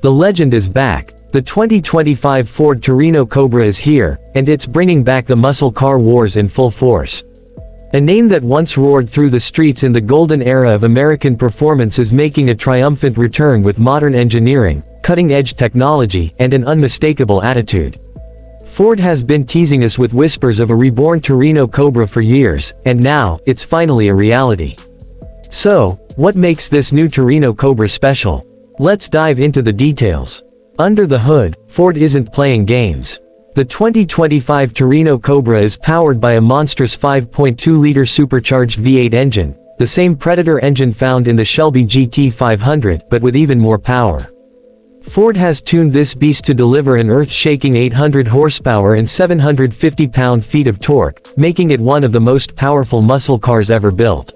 The legend is back. The 2025 Ford Torino Cobra is here, and it's bringing back the muscle car wars in full force. A name that once roared through the streets in the golden era of American performance is making a triumphant return with modern engineering, cutting-edge technology, and an unmistakable attitude. Ford has been teasing us with whispers of a reborn Torino Cobra for years, and now, it's finally a reality. So, what makes this new Torino Cobra special? Let's dive into the details. Under the hood, Ford isn't playing games. The 2025 Torino Cobra is powered by a monstrous 5.2-liter supercharged V8 engine, the same Predator engine found in the Shelby GT500, but with even more power. Ford has tuned this beast to deliver an earth-shaking 800 horsepower and 750 pound-feet of torque, making it one of the most powerful muscle cars ever built.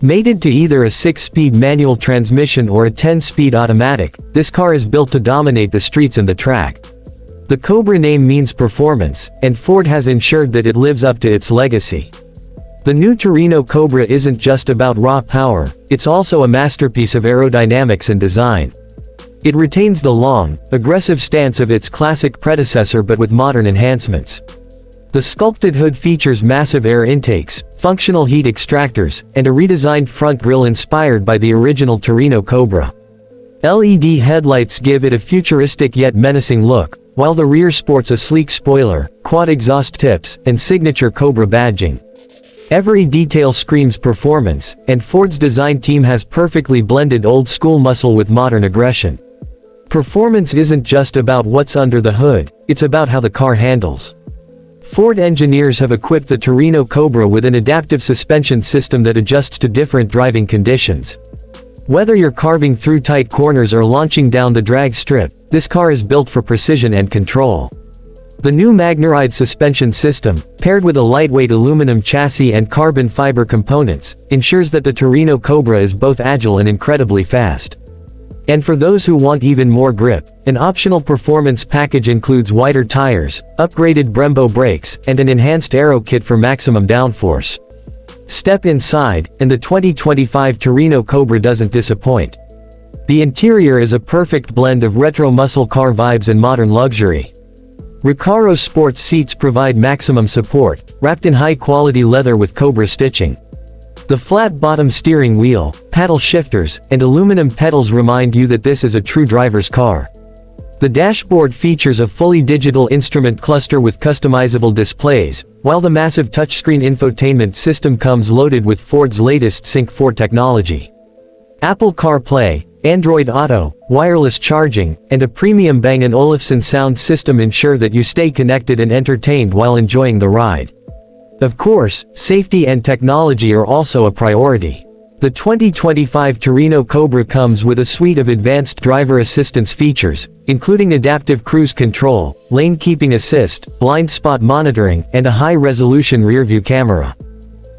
Mated to either a 6-speed manual transmission or a 10-speed automatic, this car is built to dominate the streets and the track. The Cobra name means performance, and Ford has ensured that it lives up to its legacy. The new Torino Cobra isn't just about raw power, it's also a masterpiece of aerodynamics and design. It retains the long, aggressive stance of its classic predecessor but with modern enhancements. The sculpted hood features massive air intakes, functional heat extractors, and a redesigned front grille inspired by the original Torino Cobra. LED headlights give it a futuristic yet menacing look, while the rear sports a sleek spoiler, quad exhaust tips, and signature Cobra badging. Every detail screams performance, and Ford's design team has perfectly blended old-school muscle with modern aggression. Performance isn't just about what's under the hood, it's about how the car handles. Ford engineers have equipped the Torino Cobra with an adaptive suspension system that adjusts to different driving conditions. Whether you're carving through tight corners or launching down the drag strip, this car is built for precision and control. The new MagneRide suspension system, paired with a lightweight aluminum chassis and carbon fiber components, ensures that the Torino Cobra is both agile and incredibly fast. And for those who want even more grip, an optional performance package includes wider tires, upgraded Brembo brakes, and an enhanced aero kit for maximum downforce. Step inside, and the 2025 Torino Cobra doesn't disappoint. The interior is a perfect blend of retro muscle car vibes and modern luxury. Recaro sports seats provide maximum support, wrapped in high-quality leather with Cobra stitching. The flat-bottom steering wheel, paddle shifters, and aluminum pedals remind you that this is a true driver's car. The dashboard features a fully digital instrument cluster with customizable displays, while the massive touchscreen infotainment system comes loaded with Ford's latest Sync 4 technology. Apple CarPlay, Android Auto, wireless charging, and a premium Bang & Olufsen sound system ensure that you stay connected and entertained while enjoying the ride. Of course, safety and technology are also a priority. The 2025 Torino Cobra comes with a suite of advanced driver assistance features, including adaptive cruise control, lane keeping assist, blind spot monitoring, and a high-resolution rear-view camera.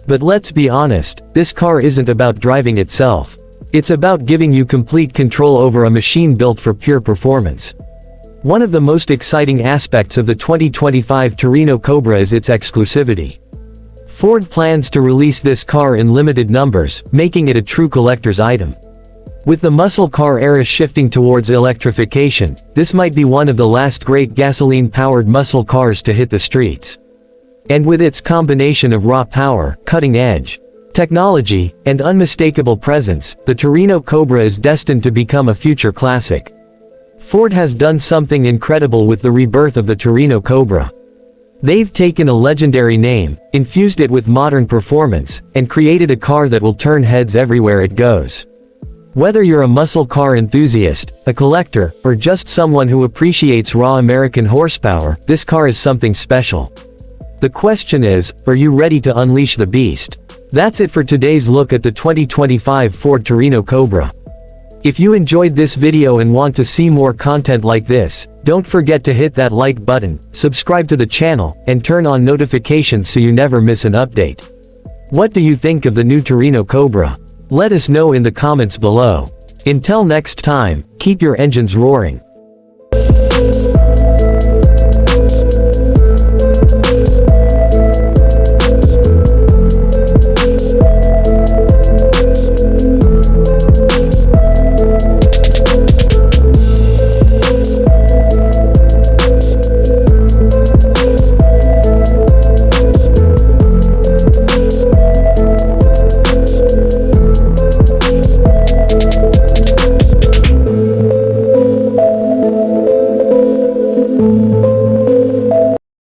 But let's be honest, this car isn't about driving itself. It's about giving you complete control over a machine built for pure performance. One of the most exciting aspects of the 2025 Torino Cobra is its exclusivity. Ford plans to release this car in limited numbers, making it a true collector's item. With the muscle car era shifting towards electrification, this might be one of the last great gasoline-powered muscle cars to hit the streets. And with its combination of raw power, cutting-edge technology, and unmistakable presence, the Torino Cobra is destined to become a future classic. Ford has done something incredible with the rebirth of the Torino Cobra. They've taken a legendary name, infused it with modern performance, and created a car that will turn heads everywhere it goes. Whether you're a muscle car enthusiast, a collector, or just someone who appreciates raw American horsepower, this car is something special. The question is, are you ready to unleash the beast? That's it for today's look at the 2025 Ford Torino Cobra. If you enjoyed this video and want to see more content like this, don't forget to hit that like button, subscribe to the channel, and turn on notifications so you never miss an update. What do you think of the new Torino Cobra? Let us know in the comments below. Until next time, keep your engines roaring.